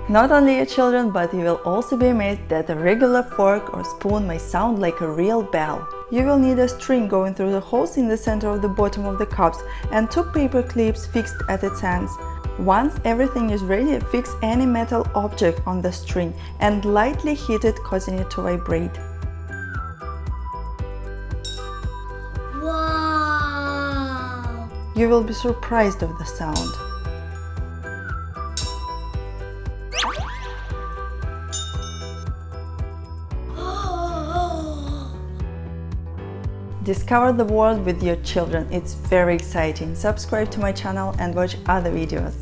Not only your children, but you will also be amazed that a regular fork or spoon may sound like a real bell. You will need a string going through the holes in the center of the bottom of the cups and 2 paper clips fixed at its ends. Once everything is ready, fix any metal object on the string and lightly hit it, causing it to vibrate. Wow! You will be surprised of the sound. Discover the world with your children. It's very exciting. Subscribe to my channel and watch other videos.